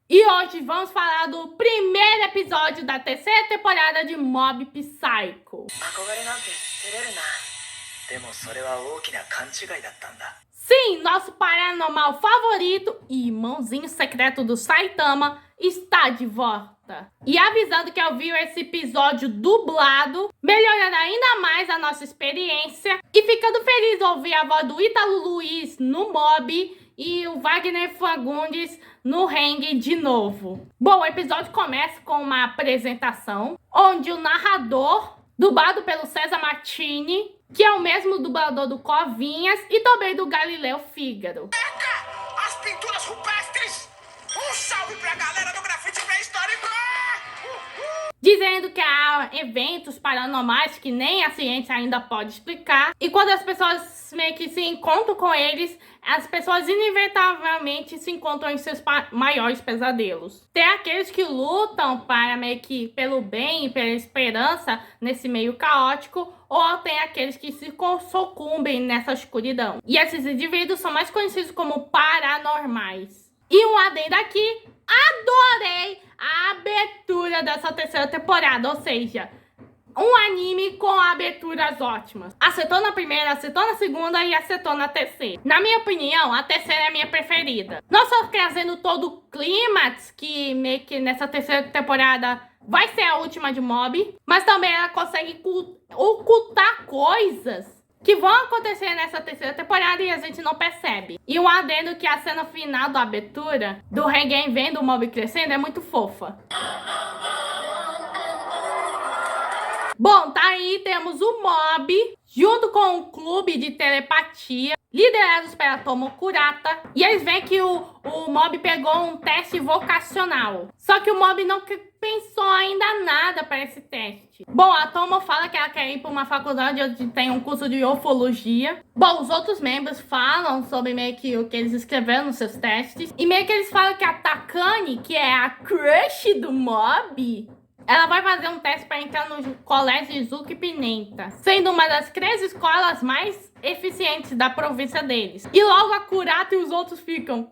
E hoje vamos falar do primeiro episódio da terceira temporada de Mob Psycho. Sim, nosso paranormal favorito e irmãozinho secreto do Saitama está de volta. E avisando que ao vir esse episódio dublado, melhorando ainda mais a nossa experiência. E ficando feliz de ouvir a voz do Ítalo Luiz no Mob e o Wagner Fagundes no Hang de novo. Bom, o episódio começa com uma apresentação onde o narrador, dublado pelo César Martini, que é o mesmo dublador do Covinhas e também do Galileu Fígaro. As pinturas rupestres! Um salve pra galera do grafite pré-histórico! Dizendo que há eventos paranormais que nem a ciência ainda pode explicar. E quando as pessoas meio que se encontram com eles, as pessoas inevitavelmente se encontram em seus maiores pesadelos. Tem aqueles que lutam para meio que pelo bem e pela esperança nesse meio caótico, ou tem aqueles que se sucumbem nessa escuridão. E esses indivíduos são mais conhecidos como paranormais. E um adendo aqui, adorei a abertura dessa terceira temporada, ou seja, um anime com aberturas ótimas. Acertou na primeira, acertou na segunda e acertou na terceira. Na minha opinião, a terceira é a minha preferida. Não só trazendo todo o clímax, que meio que nessa terceira temporada vai ser a última de Mob, mas também ela consegue ocultar coisas que vão acontecer nessa terceira temporada e a gente não percebe. E um adendo que a cena final da abertura, do Rengen vendo o Mob crescendo, é muito fofa. Bom, tá aí, temos o Mob, junto com o clube de telepatia, liderados pela Tomo Kurata. E eles veem que o Mob pegou um teste vocacional. Só que o Mob não pensou ainda nada para esse teste. Bom, a Tomo fala que ela quer ir para uma faculdade onde tem um curso de ufologia. Bom, os outros membros falam sobre meio que o que eles escreveram nos seus testes. E meio que eles falam que a Takane, que é a crush do Mob, ela vai fazer um teste para entrar no colégio Izuki Pimenta, sendo uma das 3 escolas mais eficientes da província deles. E logo a Kurata e os outros ficam,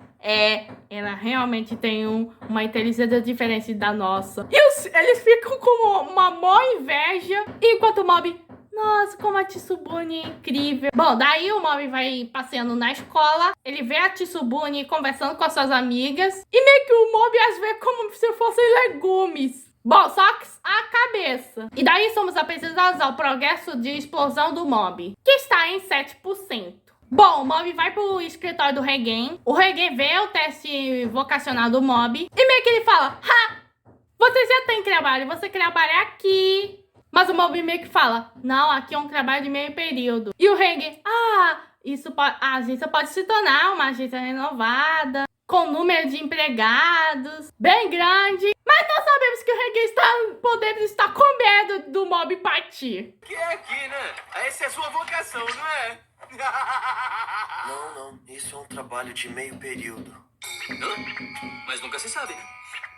ela realmente tem uma inteligência diferente da nossa. E eles ficam com uma maior inveja, enquanto o Mob, nossa, como a Tsubuni é incrível. Bom, daí o Mob vai passeando na escola, ele vê a Tsubuni conversando com as suas amigas, e meio que o Mob as vê como se fossem legumes. Bom, só a cabeça. E daí somos apresentados ao progresso de explosão do Mob, que está em 7%. Bom, o Mob vai pro escritório do Regen. O Regen vê o teste vocacional do Mob. E meio que ele fala, você já tem trabalho, você trabalha aqui. Mas o Mob meio que fala, não, aqui é um trabalho de meio período. E o Regen, a agência pode se tornar uma agência renovada, com número de empregados bem grande. Mas nós sabemos que o Regen podemos estar com medo do Mob partir. Que é aqui, né? Essa é a sua vocação, não é? Não, isso é um trabalho de meio período. Mas nunca se sabe, né?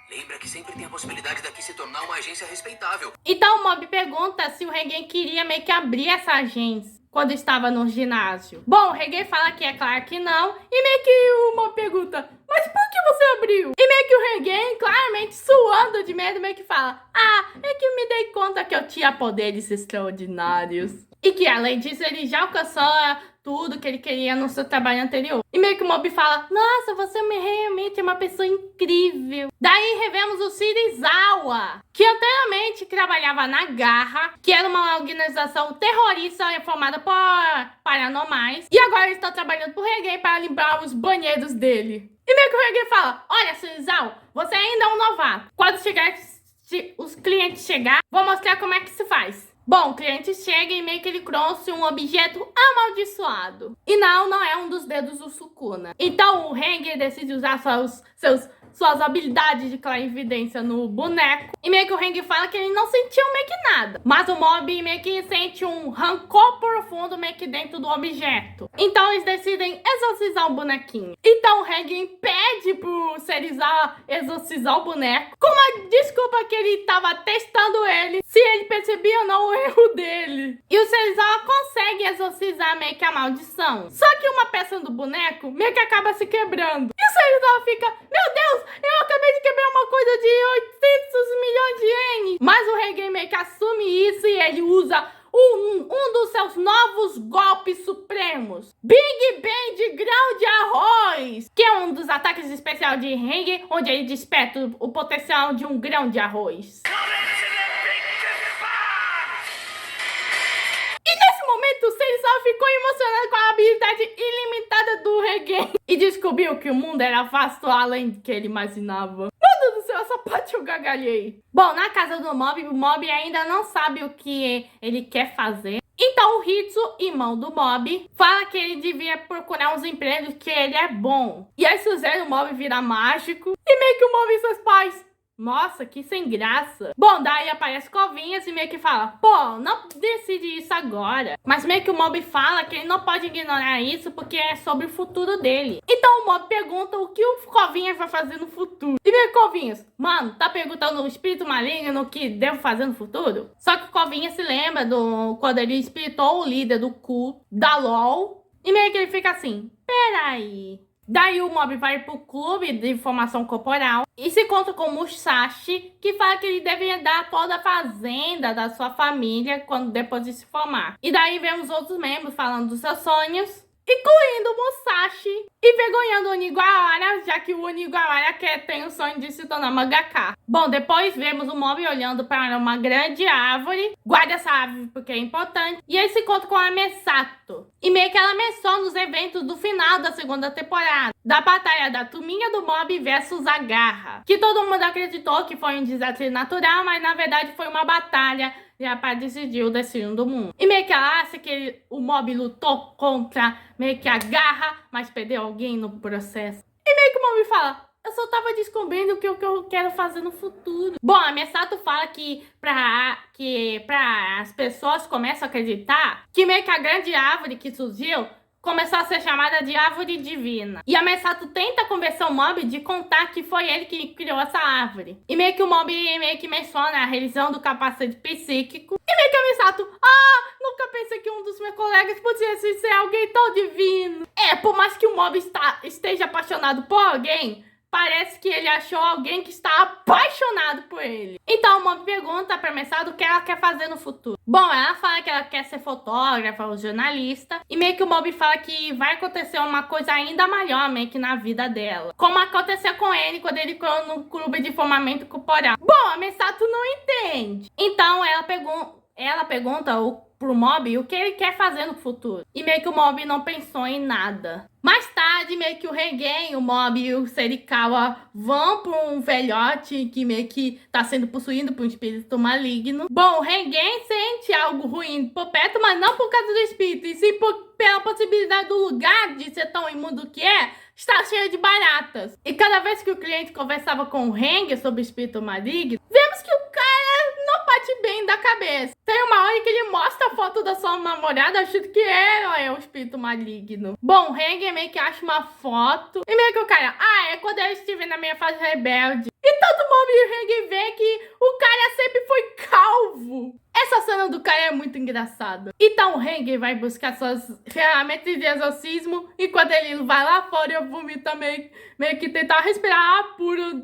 Lembra que sempre tem a possibilidade daqui se tornar uma agência respeitável. Então o Mob pergunta se o Regen queria meio que abrir essa agência quando estava no ginásio. Bom, o Regen fala que é claro que não. E meio que o Mob pergunta, mas por que você abriu? E meio que o Regen, claramente suando de medo, meio que fala, é que eu me dei conta que eu tinha poderes extraordinários. E que além disso ele já alcançou tudo que ele queria no seu trabalho anterior. E meio que o Mob fala, nossa, você realmente é uma pessoa incrível. Daí revemos o Serizawa, que anteriormente trabalhava na Garra, que era uma organização terrorista formada por paranormais. E agora ele está trabalhando pro Regen para limpar os banheiros dele. E meio que o Regen fala, olha, Serizawa, você ainda é um novato. Quando os clientes chegar, vou mostrar como é que se faz. Bom, o cliente chega e meio que ele trouxe um objeto amaldiçoado. E não é um dos dedos do Sukuna. Então o Hang decide usar suas habilidades de clarividência no boneco. E meio que o Hang fala que ele não sentiu meio que nada. Mas o Mob meio que sente um rancor profundo meio que dentro do objeto. Então eles decidem exorcizar o bonequinho. Então o Hang pede pro Serizawa exorcizar o boneco, com uma desculpa que ele tava testando ele, se ele percebia ou não o erro dele. E o Serizawa consegue exorcizar meio que a maldição. Só que uma peça do boneco meio que acaba se quebrando. E o Serizawa fica, meu Deus, eu acabei de quebrar potencial de Heng, onde ele desperta o potencial de um grão de arroz. E nesse momento, o Sensei ficou emocionado com a habilidade ilimitada do Regen e descobriu que o mundo era vasto além do que ele imaginava. Meu Deus do céu, essa parte eu gargalhei. Bom, na casa do Mob, o Mob ainda não sabe o que ele quer fazer. Então o Hitsu, irmão do Mob, fala que ele devia procurar uns empregos que ele é bom. E aí fizeram o Mob virar mágico e meio que o Mob e seus pais. Nossa, que sem graça. Bom, daí aparece Covinhas e meio que fala, pô, não decide isso agora. Mas meio que o Mob fala que ele não pode ignorar isso porque é sobre o futuro dele. Então o Mob pergunta o que o Covinhas vai fazer no futuro. E meio que Covinhas, mano, tá perguntando o espírito maligno o que devo fazer no futuro? Só que o Covinhas se lembra quando ele espiritou o líder do culto da LOL. E meio que ele fica assim, peraí. Daí o Mob vai pro clube de formação corporal e se encontra com o Musashi, que fala que ele deve dar toda a fazenda da sua família depois de se formar. E daí vemos outros membros falando dos seus sonhos, incluindo o Musashi, e vergonhando o Onigawara, já que o Onigawara tem o sonho de se tornar mangaka. Bom, depois vemos o Mob olhando para uma grande árvore, guarda essa árvore porque é importante, e aí se encontra com a Misato. E meio que ela menciona os eventos do final da segunda temporada, da batalha da turminha do Mob versus a Garra, que todo mundo acreditou que foi um desastre natural, mas na verdade foi uma batalha para decidir o destino do mundo. E meio que ela acha que o Mob lutou contra meio que a Garra, mas perdeu alguém no processo. E meio que o Mob fala, eu só tava descobrindo o que eu quero fazer no futuro. Bom, a Misato fala que pra as pessoas começam a acreditar que meio que a grande árvore que surgiu começou a ser chamada de árvore divina. E a Misato tenta convencer o Mob de contar que foi ele que criou essa árvore. E meio que o Mob meio que menciona a religião do capacete psíquico. E meio que a Misato, nunca pensei que um dos meus colegas pudesse ser alguém tão divino. Por mais que o Mob esteja apaixonado por alguém, parece que ele achou alguém que está apaixonado por ele. Então o Mob pergunta pra Misato o que ela quer fazer no futuro. Bom, ela fala que ela quer ser fotógrafa ou jornalista. E meio que o Mob fala que vai acontecer uma coisa ainda maior meio que na vida dela. Como aconteceu com ele quando ele foi no clube de formamento corporal. Bom, a Misato não entende. Então ela pergunta pro Mob o que ele quer fazer no futuro. E meio que o Mob não pensou em nada. Mais tarde, meio que o Regen, o Mob e o Serikawa vão para um velhote que meio que tá sendo possuído por um espírito maligno. Bom, o Regen sente algo ruim por perto, mas não por causa do espírito, e sim pela possibilidade do lugar de ser tão imundo que está cheio de baratas. E cada vez que o cliente conversava com o Reng sobre o espírito maligno, vemos que o cara não bate bem da cabeça. Tem uma hora que ele mostra a foto da sua namorada achando que ela é o espírito maligno. Bom, o Reng meio que acha uma foto e meio que o cara, é quando eu estive na minha fase rebelde. E todo mundo e o Reng vê que o cara sempre foi calvo. Essa cena do cara é muito engraçada. Então o Reng vai buscar suas ferramentas de exorcismo, e quando ele vai lá fora, eu vomito meio que tentar respirar puro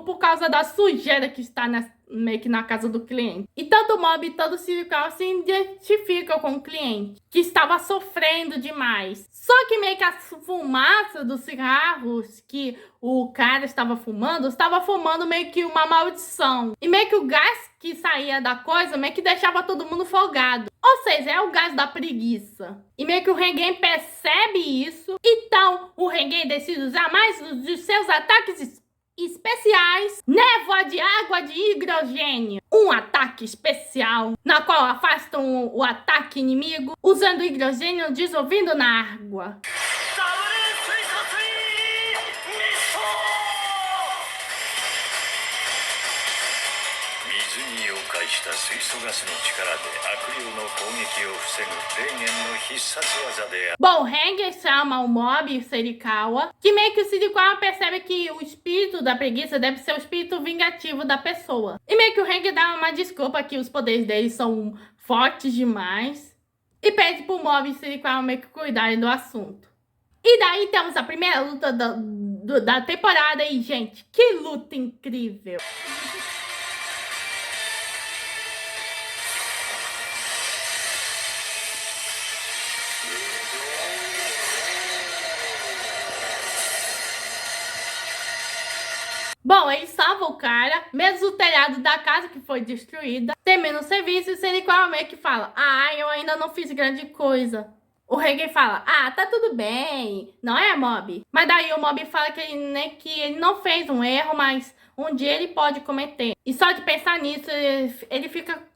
por causa da sujeira que está meio que na casa do cliente. E tanto o Mob e todo o circo se identificam com o cliente, que estava sofrendo demais. Só que meio que a fumaça dos cigarros que o cara estava fumando meio que uma maldição. E meio que o gás que saía da coisa meio que deixava todo mundo folgado. Ou seja, é o gás da preguiça. E meio que o Regen percebe isso. Então o Regen decide usar mais dos seus ataques especiais, névoa de água de hidrogênio. Um ataque especial, na qual afastam o ataque inimigo, usando hidrogênio dissolvido na água. Bom, Reng chama o Mob e o Serikawa, que meio que o Serikawa percebe que o espírito da preguiça deve ser o espírito vingativo da pessoa. E meio que o Reng dá uma desculpa que os poderes dele são fortes demais e pede pro Mob e o Serikawa meio que cuidarem do assunto. E daí temos a primeira luta da temporada e, gente, que luta incrível! Bom, ele salva o cara, mesmo o telhado da casa que foi destruída, termina o serviço e Sirikawa meio que fala: ah, eu ainda não fiz grande coisa. O Regen fala: ah, tá tudo bem, não é, Mob? Mas daí o Mob fala que ele não fez um erro, mas um dia ele pode cometer. E só de pensar nisso, ele fica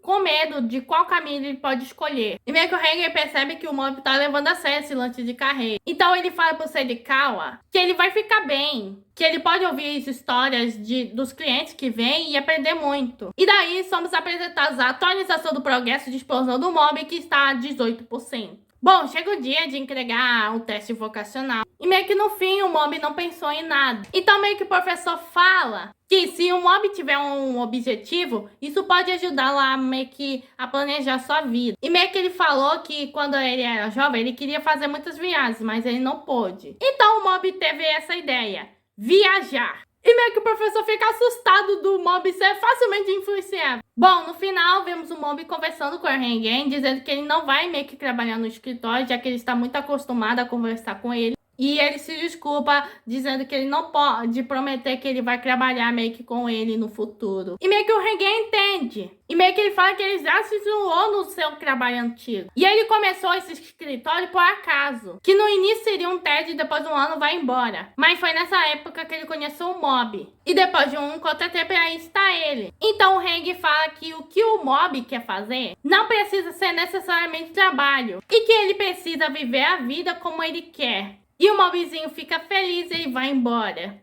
com medo de qual caminho ele pode escolher. E meio que o Regen percebe que o Mob tá levando a sério esse lance de carreira. Então ele fala pro Sirikawa que ele vai ficar bem, que ele pode ouvir as histórias dos clientes que vêm e aprender muito. E daí somos apresentados a atualização do progresso de explosão do Mob, que está a 18%. Bom, chega o dia de entregar o teste vocacional. E meio que no fim o Mob não pensou em nada. Então meio que o professor fala que se o Mob tiver um objetivo, isso pode ajudar lá meio que a planejar sua vida. E meio que ele falou que quando ele era jovem, ele queria fazer muitas viagens, mas ele não pôde. Então o Mob teve essa ideia: viajar. E meio que o professor fica assustado do Mob ser facilmente influenciável. Bom, no final, vemos o Mob conversando com o Regen, dizendo que ele não vai meio que trabalhar no escritório, já que ele está muito acostumado a conversar com ele. E ele se desculpa, dizendo que ele não pode prometer que ele vai trabalhar meio que com ele no futuro. E meio que o Regen entende. E meio que ele fala que ele já se zoou no seu trabalho antigo. E ele começou esse escritório por acaso. Que no início seria um TED e depois de um ano vai embora. Mas foi nessa época que ele conheceu o Mob. E depois de um contratempo aí está ele. Então o Regen fala que o Mob quer fazer não precisa ser necessariamente trabalho. E que ele precisa viver a vida como ele quer. E o Mobzinho fica feliz e ele vai embora.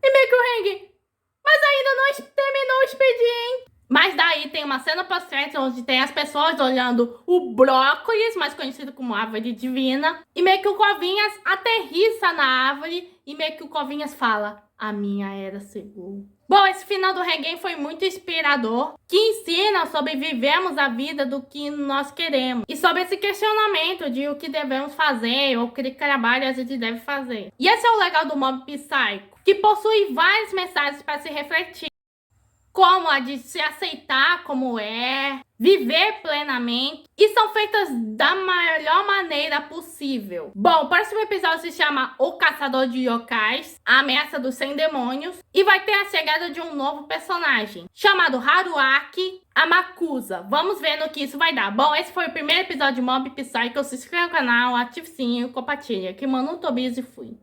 E meio que o Regen: mas ainda não terminou o expediente. Mas daí tem uma cena pós-crédito onde tem as pessoas olhando o brócolis, mais conhecido como árvore divina. E meio que o Covinhas aterrissa na árvore e meio que o Covinhas fala: a minha era segura. Bom, esse final do Regen foi muito inspirador, que ensina sobre vivermos a vida do que nós queremos. E sobre esse questionamento de o que devemos fazer ou que trabalho a gente deve fazer. E esse é o legal do Mob Psycho, que possui várias mensagens para se refletir. Como a de se aceitar como é, viver plenamente, e são feitas da melhor maneira possível. Bom, o próximo episódio se chama O Caçador de Yokais, a ameaça dos 100 demônios, e vai ter a chegada de um novo personagem, chamado Haruaki Amakusa. Vamos ver no que isso vai dar. Bom, esse foi o primeiro episódio de Mob Psycho. Se inscreva no canal, ative o sininho e compartilha. Que mano, Tobias e fui.